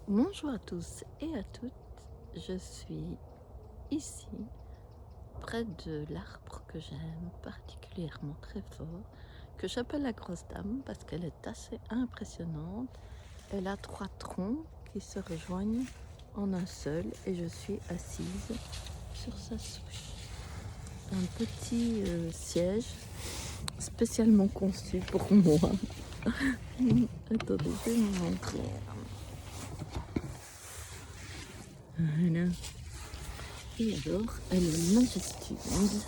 Bonjour à tous et à toutes, je suis ici, près de l'arbre que j'aime particulièrement très fort, que j'appelle la grosse dame parce qu'elle est assez impressionnante. Elle a 3 troncs qui se rejoignent en un seul et je suis assise sur sa souche. Un petit siège spécialement conçu pour moi. Attendez, je vais vous montrer. Voilà. Et alors, elle est majestueuse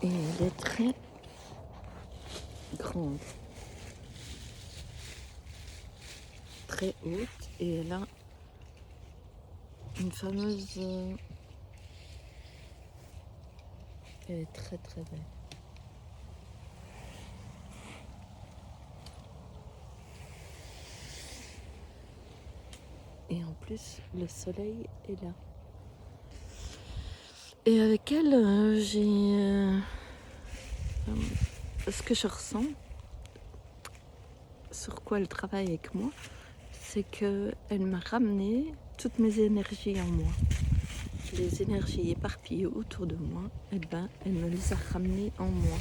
et elle est très grande, très haute et elle a une fameuse... elle est très très belle. Et en plus, le soleil est là. Et avec elle, j'ai... ce que je ressens, sur quoi elle travaille avec moi, c'est qu'elle m'a ramené toutes mes énergies en moi. Les énergies éparpillées autour de moi, eh ben, elle me les a ramenées en moi.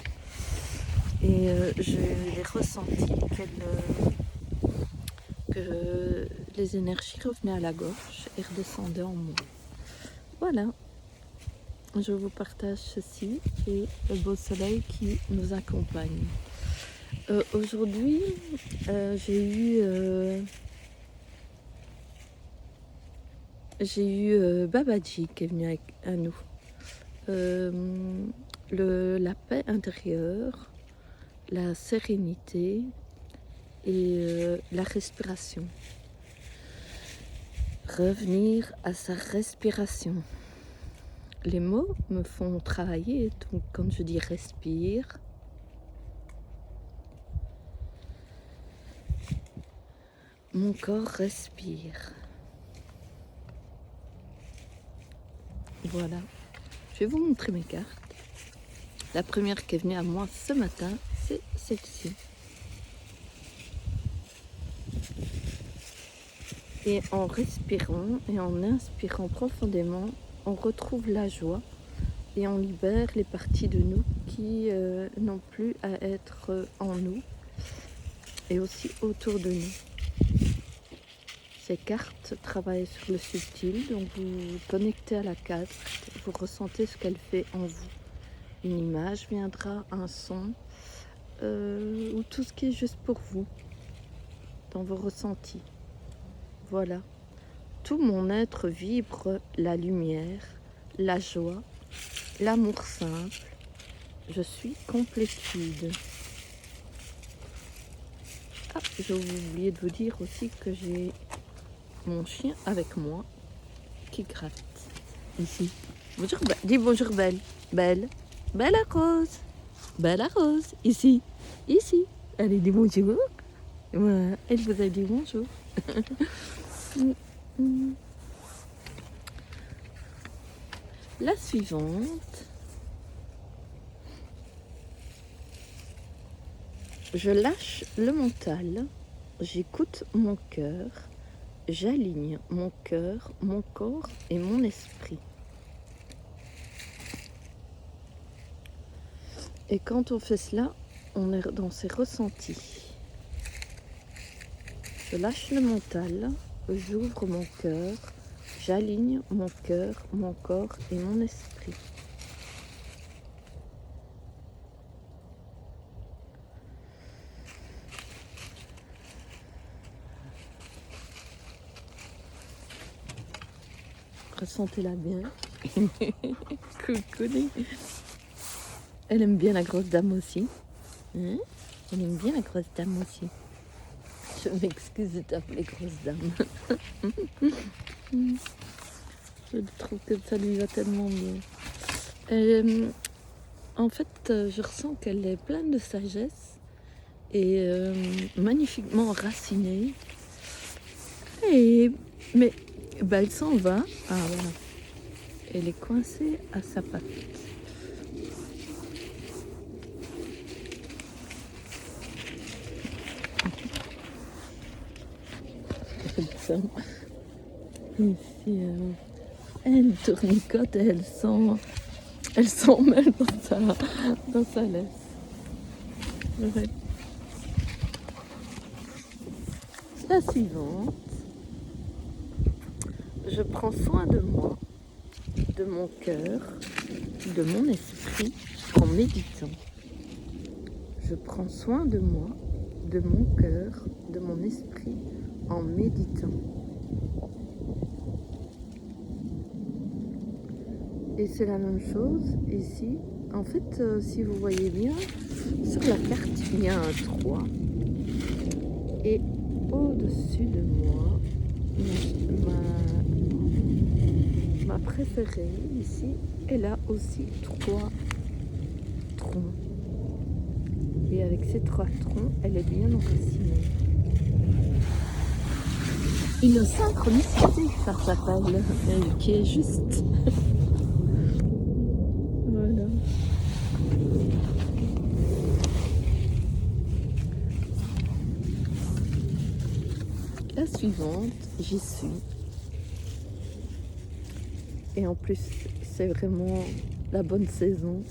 Et je l'ai ressenti que les énergies revenaient à la gauche et redescendaient en moi. Voilà, je vous partage ceci et le beau soleil qui nous accompagne. Aujourd'hui, j'ai eu Babaji qui est venu à nous. La paix intérieure, la sérénité et la respiration. Revenir à sa respiration. Les mots me font travailler, donc quand je dis respire, mon corps respire. Voilà, je vais vous montrer mes cartes. La première qui est venue à moi ce matin, c'est celle-ci. Et en respirant et en inspirant profondément, on retrouve la joie et on libère les parties de nous qui n'ont plus à être en nous et aussi autour de nous. Ces cartes travaillent sur le subtil, donc vous vous connectez à la carte, vous ressentez ce qu'elle fait en vous. Une image viendra, un son, ou tout ce qui est juste pour vous, dans vos ressentis. Voilà. Tout mon être vibre la lumière, la joie, l'amour simple. Je suis complétude. Ah, j'ai oublié de vous dire aussi que j'ai mon chien avec moi qui gratte ici. Bonjour, dis bonjour Belle. Belle. Belle à Rose. Belle à Rose. Ici. Ici. Allez, dis bonjour. Voilà, elle vous a dit bonjour. La suivante. Je lâche le mental, j'écoute mon cœur, j'aligne mon cœur, mon corps et mon esprit. Et quand on fait cela, on est dans ses ressentis. Je lâche le mental, j'ouvre mon cœur, j'aligne mon cœur, mon corps et mon esprit. Ressentez-la bien. Coucou. Elle aime bien la grosse dame aussi. Hein? Elle aime bien la grosse dame aussi. Je m'excuse de t'appeler grosse dame. Je trouve que ça lui va tellement bien. En fait, je ressens qu'elle est pleine de sagesse et magnifiquement enracinée. Mais elle s'en va. Ah voilà. Elle est coincée à sa patte. comme ça. Ici, elle tournicote et elle s'en mêle dans sa laisse. Ouais. La suivante. Je prends soin de moi, de mon cœur, de mon esprit en méditant. Je prends soin de moi, de mon cœur, de mon esprit en méditant. Et c'est la même chose ici. En fait, si vous voyez bien, sur la carte, il y a un 3. Et au-dessus de moi, ma préférée ici, elle a aussi 3 troncs. Et avec ces 3 troncs, elle est bien enracinée. Une synchronicité, ça s'appelle, qui est juste. Voilà. La suivante, j'y suis. Et en plus, c'est vraiment la bonne saison.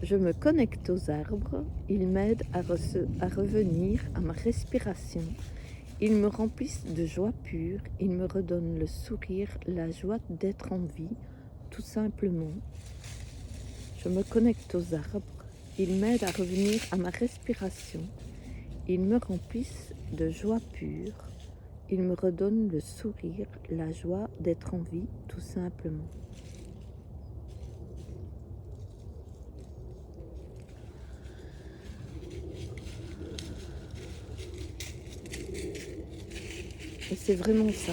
Je me connecte aux arbres, ils m'aident à revenir à ma respiration. Ils me remplissent de joie pure, ils me redonnent le sourire, la joie d'être en vie, tout simplement. Je me connecte aux arbres, ils m'aident à revenir à ma respiration. Ils me remplissent de joie pure, ils me redonnent le sourire, la joie d'être en vie, tout simplement. Et c'est vraiment ça.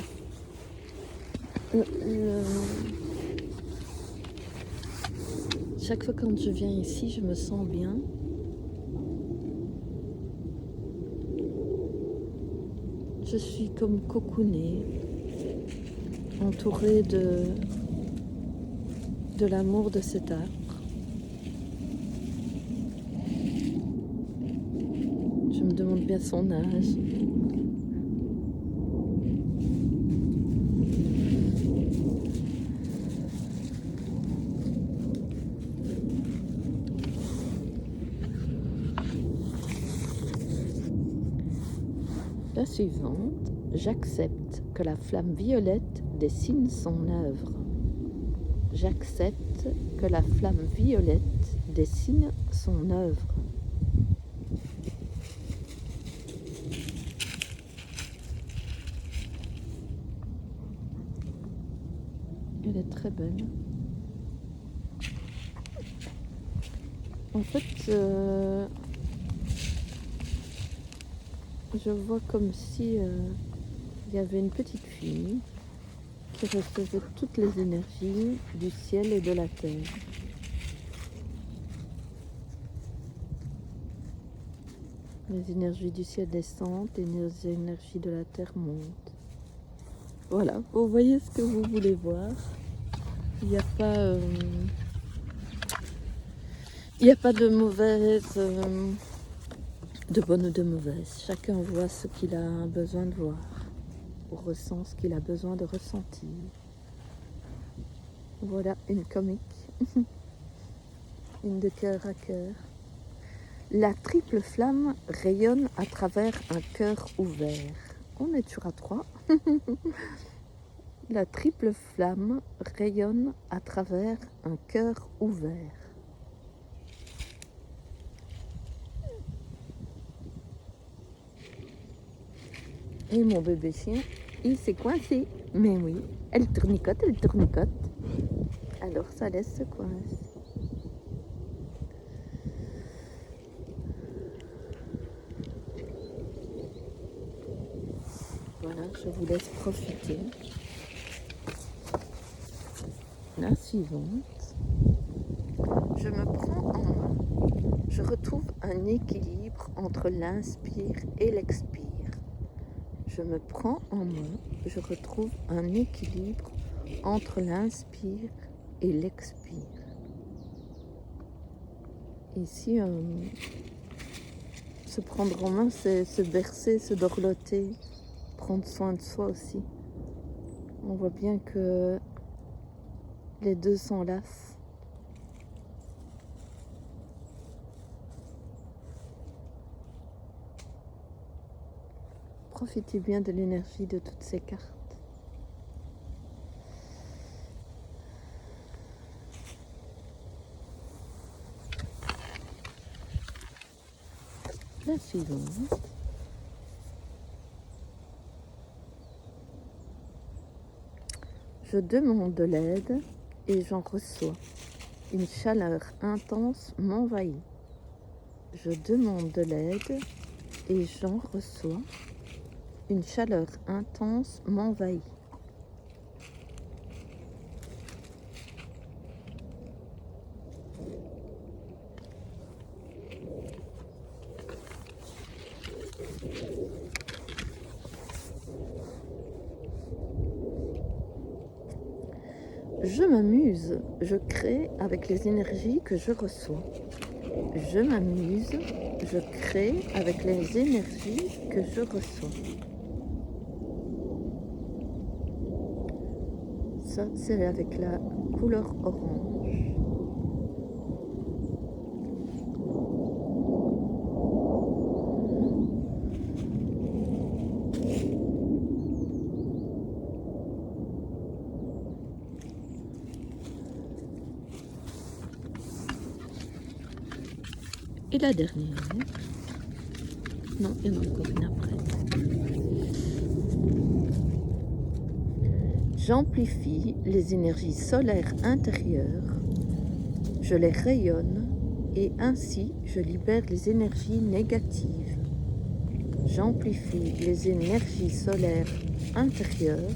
Chaque fois quand je viens ici, je me sens bien. Je suis comme cocoonée, entourée de l'amour de cet arbre. Je me demande bien son âge. La suivante, j'accepte que la flamme violette dessine son œuvre. J'accepte que la flamme violette dessine son œuvre. Elle est très belle. En fait, je vois comme si il y avait une petite fille qui recevait toutes les énergies du ciel et de la terre. Les énergies du ciel descendent et les énergies de la terre montent. Voilà, vous voyez ce que vous voulez voir. Il n'y a pas, de mauvaise, de bonne ou de mauvaise. Chacun voit ce qu'il a besoin de voir, ou ressent ce qu'il a besoin de ressentir. Voilà une comique, une de cœur à cœur. La triple flamme rayonne à travers un cœur ouvert. On est toujours à 3. La triple flamme rayonne à travers un cœur ouvert. Et mon bébé chien, il s'est coincé. Mais oui, elle tournicote. Alors ça laisse se coincer. Voilà, je vous laisse profiter. La suivante. Je me prends en main. Je retrouve un équilibre entre l'inspire et l'expire. Je me prends en main. Je retrouve un équilibre entre l'inspire et l'expire. Ici, se prendre en main, c'est se bercer, se dorloter, prendre soin de soi aussi. On voit bien que les deux s'enlacent. Profitez bien de l'énergie de toutes ces cartes. La suivante. Je demande de l'aide et j'en reçois. Une chaleur intense m'envahit. Je demande de l'aide et j'en reçois. Une chaleur intense m'envahit. Je m'amuse, je crée avec les énergies que je reçois. Je m'amuse, je crée avec les énergies que je reçois. Ça, c'est avec la couleur orange. Et la dernière. Non, il y en a encore une après. J'amplifie les énergies solaires intérieures, je les rayonne et ainsi je libère les énergies négatives. J'amplifie les énergies solaires intérieures,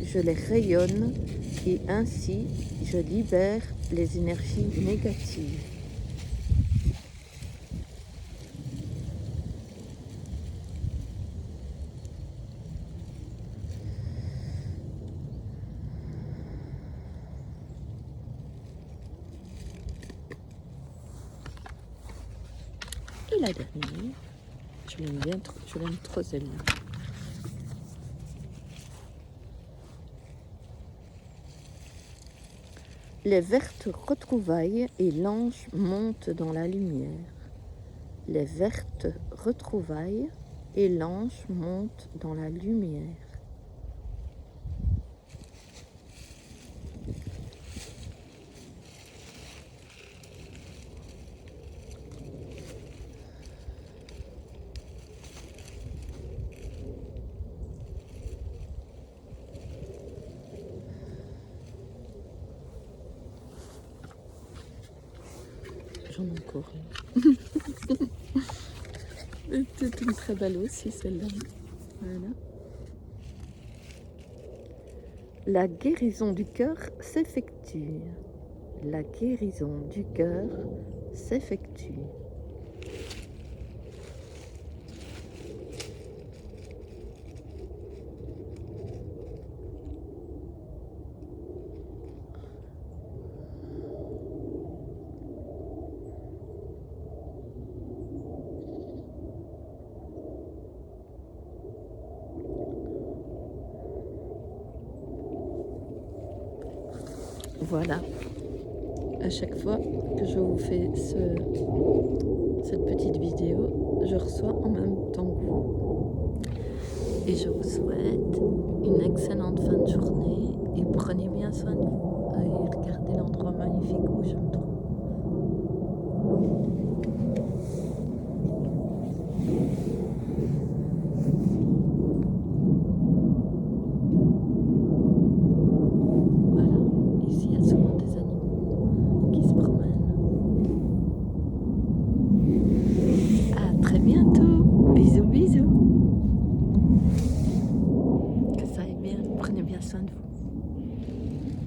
je les rayonne et ainsi je libère les énergies négatives. Et la dernière, je l'aime bien, je l'aime trop celle-là. Les vertes retrouvailles et l'ange montent dans la lumière. Les vertes retrouvailles et l'ange monte dans la lumière. J'en ai encore une. C'est une très belle aussi celle-là. Voilà. La guérison du cœur s'effectue. La guérison du cœur s'effectue. Voilà, à chaque fois que je vous fais cette petite vidéo, je reçois en même temps que vous. Et je vous souhaite une excellente fin de journée et prenez bien soin de vous et regardez l'endroit magnifique où je